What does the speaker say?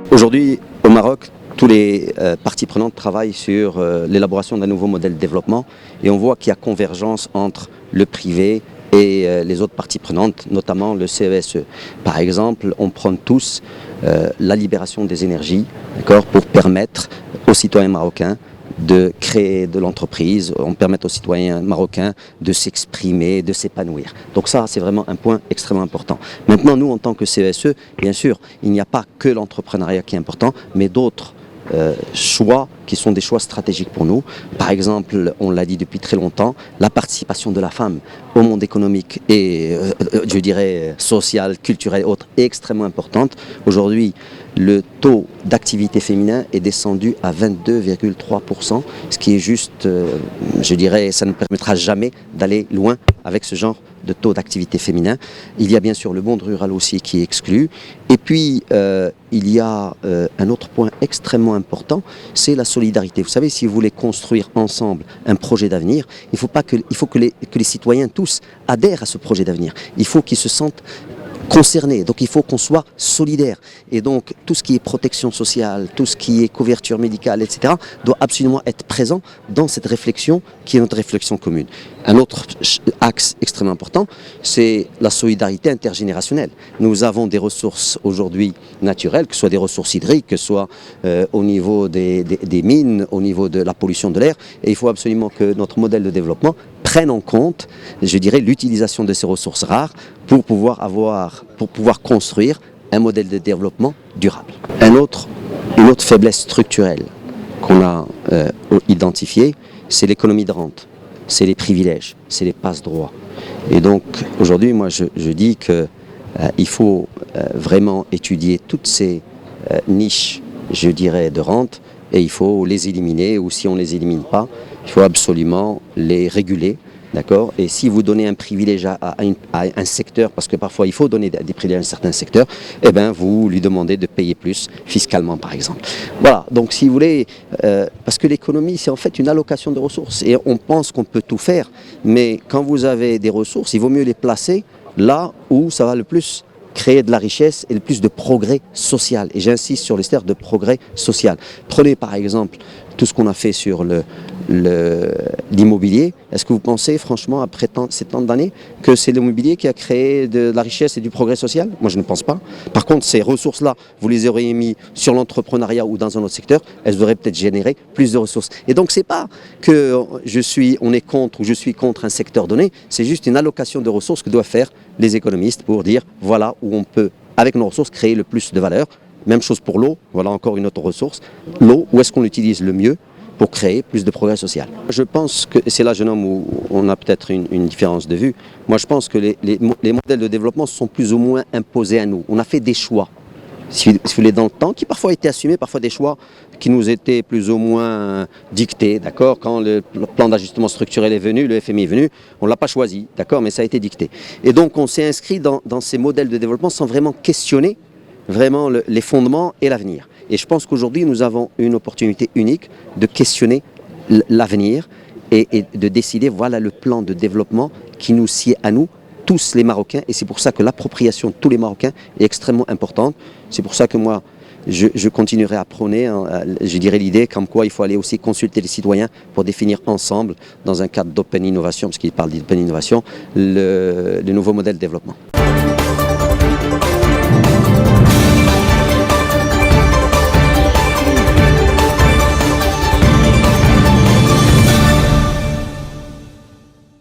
Aujourd'hui, au Maroc, tous les parties prenantes travaillent sur l'élaboration d'un nouveau modèle de développement et on voit qu'il y a convergence entre le privé et les autres parties prenantes, notamment le CESE. Par exemple, on prône tous la libération des énergies, pour permettre aux citoyens marocains de créer de l'entreprise, on permet aux citoyens marocains de s'exprimer, de s'épanouir. Donc ça, c'est vraiment un point extrêmement important. Maintenant, nous, en tant que CESE, bien sûr, il n'y a pas que l'entrepreneuriat qui est important, mais d'autres choix qui sont des choix stratégiques pour nous. Par exemple, on l'a dit depuis très longtemps, la participation de la femme au monde économique et, je dirais, social, culturel et autres, est extrêmement importante. Aujourd'hui, le taux d'activité féminin est descendu à 22,3%, ce qui est juste, je dirais, ça ne permettra jamais d'aller loin avec ce genre de taux d'activité féminin. Il y a bien sûr le monde rural aussi qui est exclu. Et puis, il y a un autre point extrêmement important, c'est la solidarité. Vous savez, si vous voulez construire ensemble un projet d'avenir, il faut que les citoyens tous adhèrent à ce projet d'avenir. Il faut qu'ils se sentent concernés, donc il faut qu'on soit solidaire. Et donc tout ce qui est protection sociale, tout ce qui est couverture médicale, etc. doit absolument être présent dans cette réflexion qui est notre réflexion commune. Un autre axe extrêmement important, c'est la solidarité intergénérationnelle. Nous avons des ressources aujourd'hui naturelles, que ce soit des ressources hydriques, que ce soit au niveau des mines, au niveau de la pollution de l'air, et il faut absolument que notre modèle de développement prenne en compte, je dirais, l'utilisation de ces ressources rares pour pouvoir construire un modèle de développement durable. Une autre faiblesse structurelle qu'on a identifiée, c'est l'économie de rente, c'est les privilèges, c'est les passe-droits. Et donc aujourd'hui, moi je dis qu'il faut vraiment étudier toutes ces niches, je dirais, de rente, et il faut les éliminer, ou si on ne les élimine pas, il faut absolument les réguler, d'accord? Et si vous donnez un privilège à un secteur, parce que parfois il faut donner des privilèges à un certain secteur, eh bien vous lui demandez de payer plus fiscalement, par exemple. Voilà, donc si vous voulez, parce que l'économie c'est en fait une allocation de ressources, et on pense qu'on peut tout faire, mais quand vous avez des ressources, il vaut mieux les placer là où ça va le plus créer de la richesse et le plus de progrès social. Et j'insiste sur les termes de progrès social. Prenez par exemple tout ce qu'on a fait sur l'immobilier. Est-ce que vous pensez franchement, après ces temps d'années, que c'est l'immobilier qui a créé de la richesse et du progrès social? Moi je ne pense pas. Par contre, ces ressources-là, vous les auriez mis sur l'entrepreneuriat ou dans un autre secteur, elles auraient peut-être généré plus de ressources. Et donc c'est pas que on est contre ou je suis contre un secteur donné, c'est juste une allocation de ressources que doivent faire les économistes pour dire voilà où on peut, avec nos ressources, créer le plus de valeur. Même chose pour l'eau, voilà encore une autre ressource. L'eau, où est-ce qu'on l'utilise le mieux pour créer plus de progrès social? Je pense que, c'est là, jeune homme, où on a peut-être une différence de vue. Moi, je pense que les modèles de développement sont plus ou moins imposés à nous. On a fait des choix, si vous voulez, dans le temps, qui parfois étaient assumés, parfois des choix qui nous étaient plus ou moins dictés, d'accord? Quand le plan d'ajustement structurel est venu, le FMI est venu, on ne l'a pas choisi, d'accord? Mais ça a été dicté. Et donc, on s'est inscrit dans ces modèles de développement sans vraiment questionner vraiment les fondements et l'avenir. Et je pense qu'aujourd'hui, nous avons une opportunité unique de questionner l'avenir et de décider, voilà le plan de développement qui nous sied à nous, tous les Marocains. Et c'est pour ça que l'appropriation de tous les Marocains est extrêmement importante. C'est pour ça que moi, je continuerai à prôner, je dirais, l'idée comme quoi il faut aller aussi consulter les citoyens pour définir ensemble, dans un cadre d'open innovation, parce qu'il parle d'open innovation, le nouveau modèle de développement.